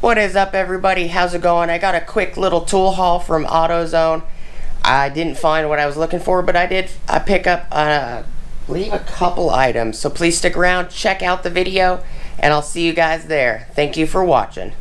What is up, everybody? How's it going? I got a quick little tool haul from Autozone. I didn't find what I was looking for, but I pick up I believe a couple items. So please stick around, check out the video, and I'll see you guys there. Thank you for watching.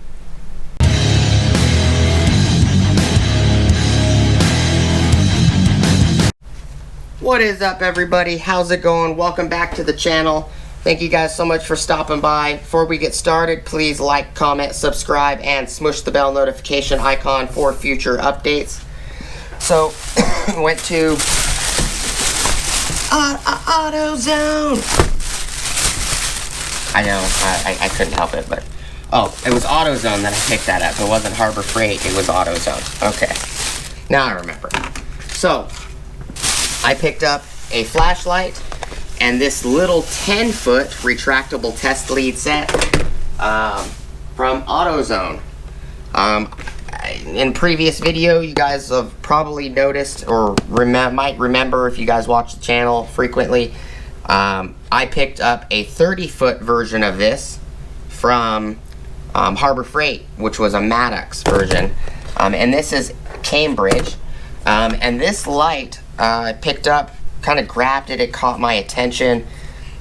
What is up, everybody? How's it going? Welcome back to the channel. Thank you guys so much for stopping by. Before we get started, please like, comment, subscribe, and smush the bell notification icon for future updates. So, went to Autozone. I know, I couldn't help it, but... Oh, it was Autozone that I picked that up. It wasn't Harbor Freight, it was Autozone. Okay, now I remember. So, I picked up a flashlight and this little 10-foot retractable test lead set from Autozone. In previous video, you guys have probably noticed or might remember if you guys watch the channel frequently, I picked up a 30-foot version of this from Harbor Freight, which was a Mavic version, and this is Cambridge, and this light I picked up, kind of grabbed it, it caught my attention.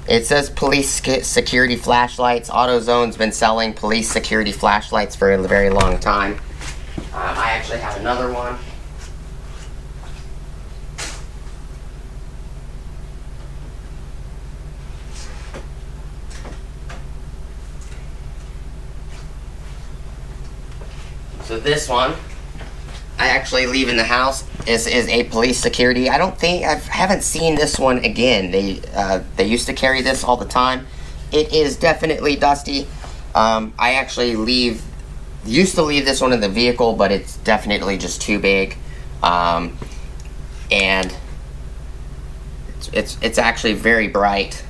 It says police security flashlights. Autozone's been selling police security flashlights for a very long time. I actually have another one. So this one, I actually leave in the house. This is a police security. I haven't seen this one again. They used to carry this all the time. It is definitely dusty. I actually used to leave this one in the vehicle, but it's definitely just too big. And it's actually very bright.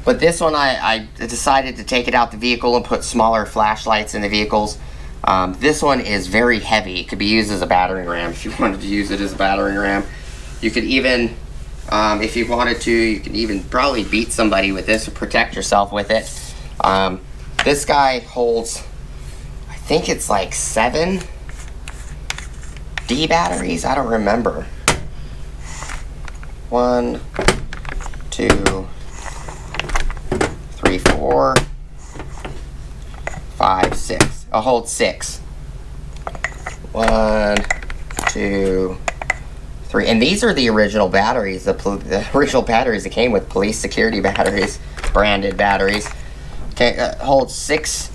But this one, I decided to take it out the vehicle and put smaller flashlights in the vehicles. This one is very heavy. It could be used as a battering ram if you wanted to use it as a battering ram. You could even, if you wanted to, you could even probably beat somebody with this or protect yourself with it. This guy holds, I think it's like 7 D batteries. I don't remember. 1, 2, 3, 4, 5, 6. I'll hold 6. 1, 2, 3. And these are the original batteries. The original batteries that came with police security batteries, branded batteries. Okay, holds 6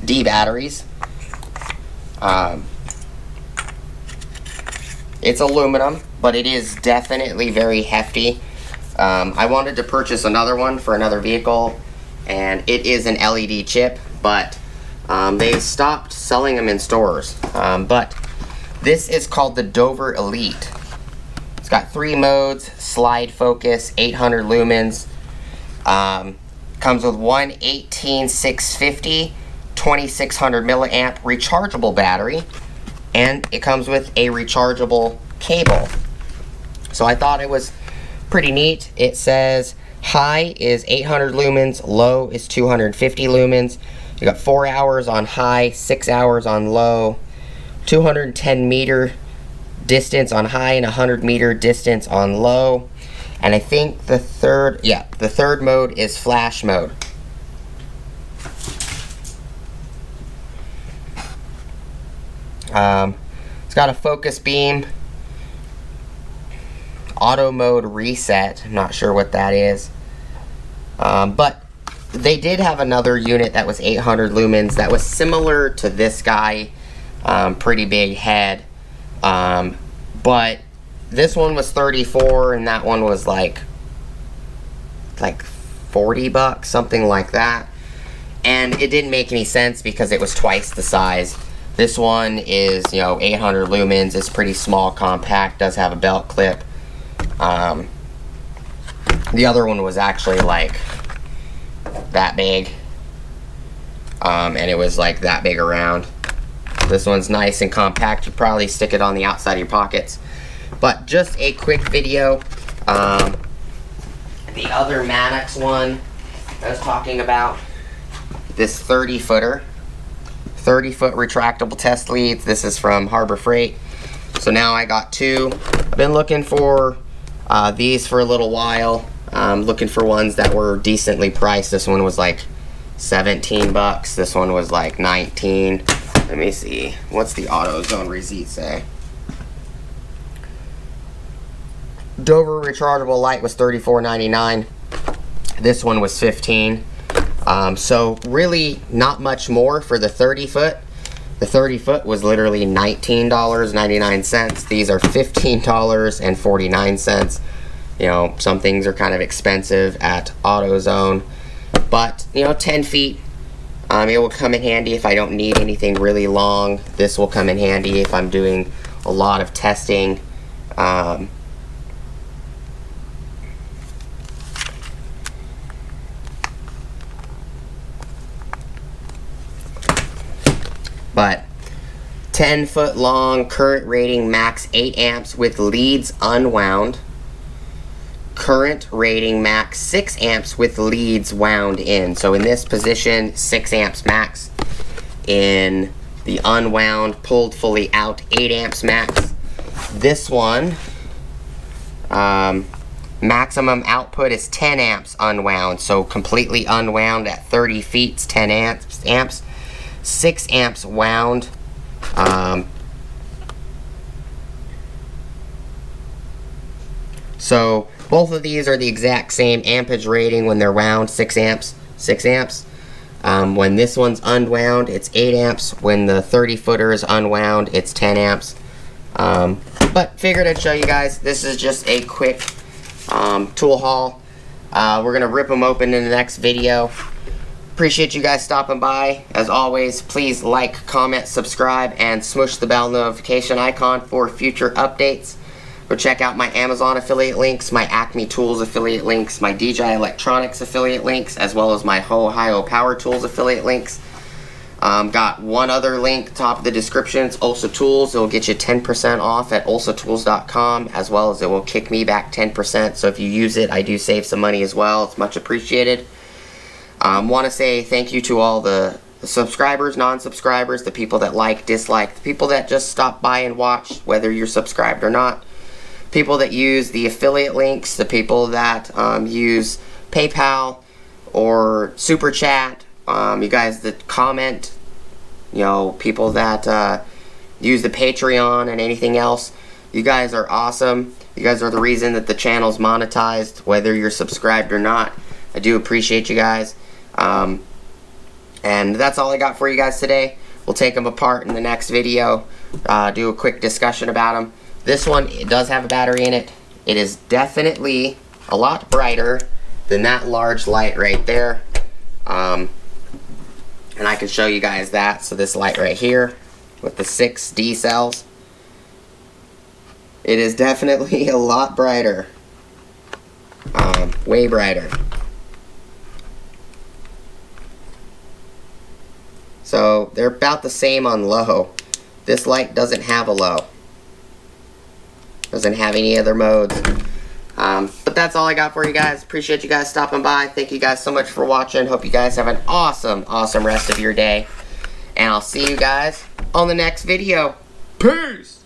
D batteries. It's aluminum, but it is definitely very hefty. I wanted to purchase another one for another vehicle, and it is an LED chip, but they stopped selling them in stores. But this is called the Dover Elite. It's got 3 modes: slide focus, 800 lumens. Comes with one 18650 2600 milliamp rechargeable battery, and it comes with a rechargeable cable. So I thought it was pretty neat. It says high is 800 lumens, low is 250 lumens. You got 4 hours on high, 6 hours on low, 210 meter distance on high, and 100 meter distance on low. And I think the third mode is flash mode. It's got a focus beam, auto mode reset. I'm not sure what that is. But they did have another unit that was 800 lumens that was similar to this guy. Pretty big head. But this one was 34 and that one was like 40 bucks, something like that. And it didn't make any sense because it was twice the size. This one is, 800 lumens. It's pretty small, compact, does have a belt clip. The other one was actually like that big. and it was like that big around. This one's nice and compact. You probably stick it on the outside of your pockets. But just a quick video. The other Maddox one I was talking about, this 30-footer. 30-foot retractable test leads. This is from Harbor Freight. So now I got two. I've been looking for these for a little while. Looking for ones that were decently priced. This one was like 17 bucks. This one was like 19. Let me see. What's the AutoZone receipt say? Dover rechargeable light was $34.99. This one was $15. So really not much more for the 30-foot. The 30-foot was literally $19.99. These are $15.49. You know, some things are kind of expensive at AutoZone, but you know, 10 feet. It will come in handy if I don't need anything really long. This will come in handy if I'm doing a lot of testing. But 10-foot long, current rating max 8 amps with leads unwound. Current rating max 6 amps with leads wound in. So in this position, 6 amps max. In the unwound, pulled fully out, 8 amps max. This one, maximum output is 10 amps unwound. So completely unwound at 30 feet, 10 amps. 6 amps wound. So both of these are the exact same ampage rating when they're wound, 6 amps, 6 amps. When this one's unwound, it's 8 amps. When the 30-footer is unwound, it's 10 amps. But figured I'd show you guys. This is just a quick tool haul. We're going to rip them open in the next video. Appreciate you guys stopping by. As always, please like, comment, subscribe, and smush the bell notification icon for future updates. Go check out my Amazon affiliate links, my Acme Tools affiliate links, my DJI Electronics affiliate links, as well as my Ohio Power Tools affiliate links. Got one other link top of the description. It's Ulsa Tools. It will get you 10% off at ulsatools.com, as well as it will kick me back 10%. So if you use it, I do save some money as well. It's much appreciated. Want to say thank you to all the subscribers, non-subscribers, the people that like, dislike, the people that just stop by and watch, whether you're subscribed or not, people that use the affiliate links, the people that use PayPal or Super Chat, you guys that comment, you know, people that use the Patreon and anything else. You guys are awesome. You guys are the reason that the channel's monetized, whether you're subscribed or not. I do appreciate you guys. And that's all I got for you guys today. We'll take them apart in the next video, do a quick discussion about them. This one, it does have a battery in it. It is definitely a lot brighter than that large light right there. And I can show you guys that. So this light right here with the 6 D cells, it is definitely a lot brighter. Way brighter. So they're about the same on low. This light doesn't have a low. Doesn't have any other modes. But that's all I got for you guys. Appreciate you guys stopping by. Thank you guys so much for watching. Hope you guys have an awesome, awesome rest of your day. And I'll see you guys on the next video. Peace!